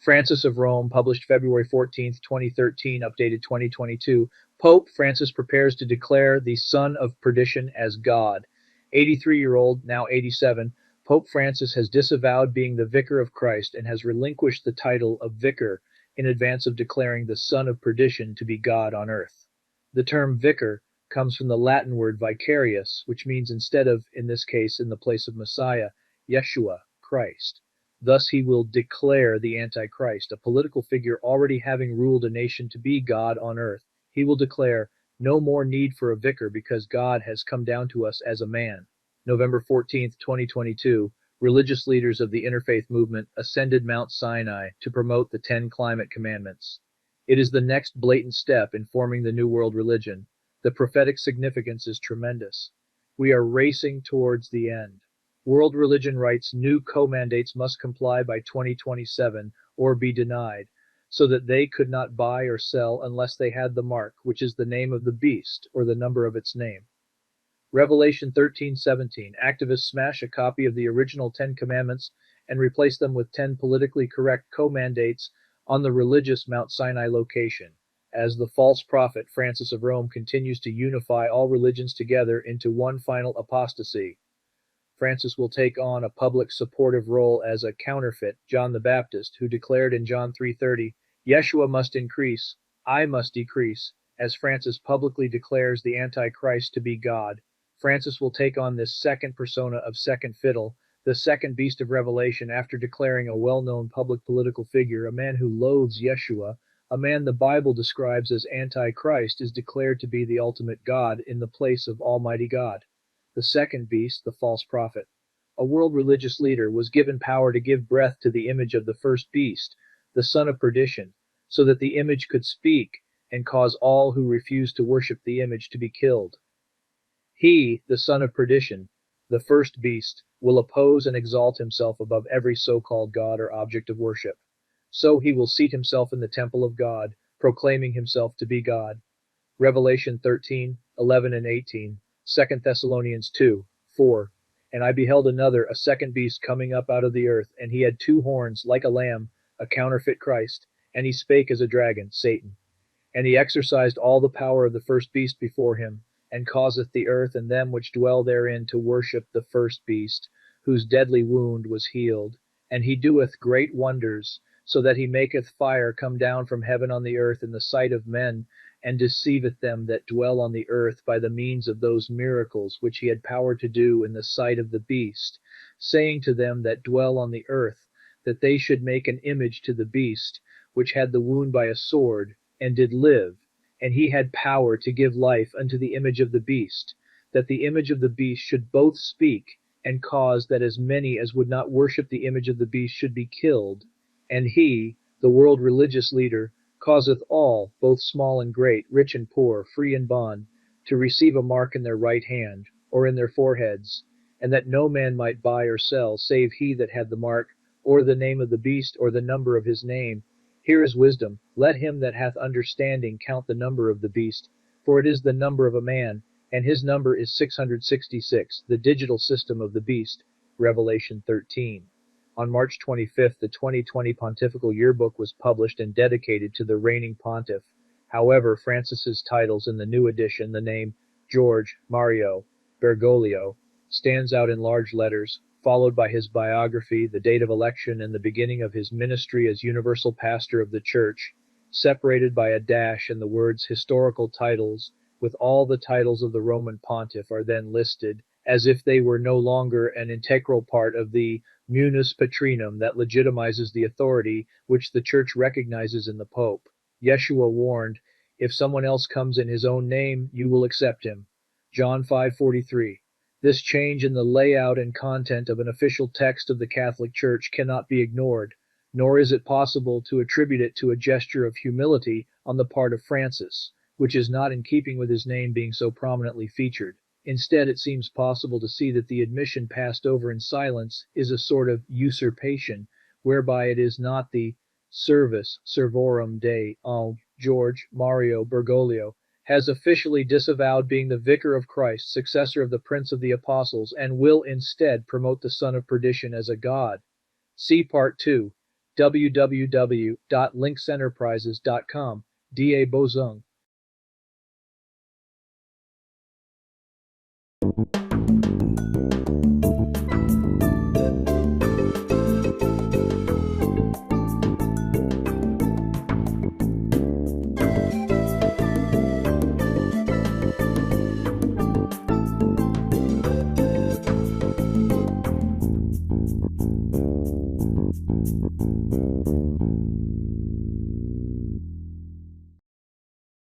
Francis of Rome, published February 14, 2013, updated 2022. Pope Francis prepares to declare the son of perdition as God. 83-year-old, now 87, Pope Francis has disavowed being the vicar of Christ and has relinquished the title of vicar in advance of declaring the son of perdition to be God on earth. The term vicar comes from the Latin word vicarius, which means instead of, in this case, in the place of Messiah, Yeshua, Christ. Thus he will declare the Antichrist, a political figure already having ruled a nation, to be God on earth. He will declare, no more need for a vicar because God has come down to us as a man. November 14, 2022, religious leaders of the Interfaith Movement ascended Mount Sinai to promote the 10 Climate Commandments. It is the next blatant step in forming the New World Religion. The prophetic significance is tremendous. We are racing towards the end. World Religion writes new co-mandates must comply by 2027 or be denied, so that they could not buy or sell unless they had the mark, which is the name of the beast or the number of its name. Revelation 13:17, activists smash a copy of the original 10 Commandments and replace them with 10 politically correct co-mandates on the religious Mount Sinai location, as the false prophet Francis of Rome continues to unify all religions together into one final apostasy. Francis will take on a public supportive role as a counterfeit John the Baptist, who declared in John 3:30, Yeshua must increase, I must decrease, as Francis publicly declares the Antichrist to be God. Francis will take on this second persona of second fiddle, the second beast of Revelation, after declaring a well-known public political figure, a man who loathes Yeshua, a man the Bible describes as Antichrist, is declared to be the ultimate God in the place of Almighty God. The second beast, the false prophet, a world religious leader, was given power to give breath to the image of the first beast, the son of perdition, so that the image could speak and cause all who refused to worship the image to be killed. He, the son of perdition, the first beast, will oppose and exalt himself above every so-called God or object of worship. So he will seat himself in the temple of God, proclaiming himself to be God. Revelation 13:11 and 18. 2 Thessalonians 2:4. And I beheld another, a second beast, coming up out of the earth, and he had 2 horns, like a lamb, a counterfeit Christ, and he spake as a dragon, Satan. And he exercised all the power of the first beast before him, and causeth the earth and them which dwell therein to worship the first beast, whose deadly wound was healed. And he doeth great wonders, so that he maketh fire come down from heaven on the earth in the sight of men, and deceiveth them that dwell on the earth by the means of those miracles which he had power to do in the sight of the beast, saying to them that dwell on the earth, that they should make an image to the beast, which had the wound by a sword, and did live, and he had power to give life unto the image of the beast, that the image of the beast should both speak, and cause that as many as would not worship the image of the beast should be killed. And he, the world religious leader, causeth all, both small and great, rich and poor, free and bond, to receive a mark in their right hand, or in their foreheads, and that no man might buy or sell, save he that had the mark, or the name of the beast, or the number of his name. Here is wisdom. Let him that hath understanding count the number of the beast, for it is the number of a man, and his number is 666, the digital system of the beast. Revelation 13. On March 25th, the 2020 Pontifical Yearbook was published and dedicated to the reigning pontiff. However, Francis's titles in the new edition, the name George Mario Bergoglio, stands out in large letters, followed by his biography, the date of election, and the beginning of his ministry as universal pastor of the Church, separated by a dash, and the words historical titles, with all the titles of the Roman pontiff, are then listed, as if they were no longer an integral part of the munus patrinum that legitimizes the authority which the Church recognizes in the Pope. Yeshua warned, if someone else comes in his own name, you will accept him. John 5:43. This change in the layout and content of an official text of the Catholic Church cannot be ignored, nor is it possible to attribute it to a gesture of humility on the part of Francis. which is not in keeping with his name being so prominently featured. Instead, it seems possible to see that the admission passed over in silence is a sort of usurpation, whereby it is not the Servus Servorum Dei al George Mario Bergoglio has officially disavowed being the Vicar of Christ, successor of the Prince of the Apostles, and will instead promote the son of perdition as a god. See Part 2, www.linksenterprises.com, D.A. Bozung.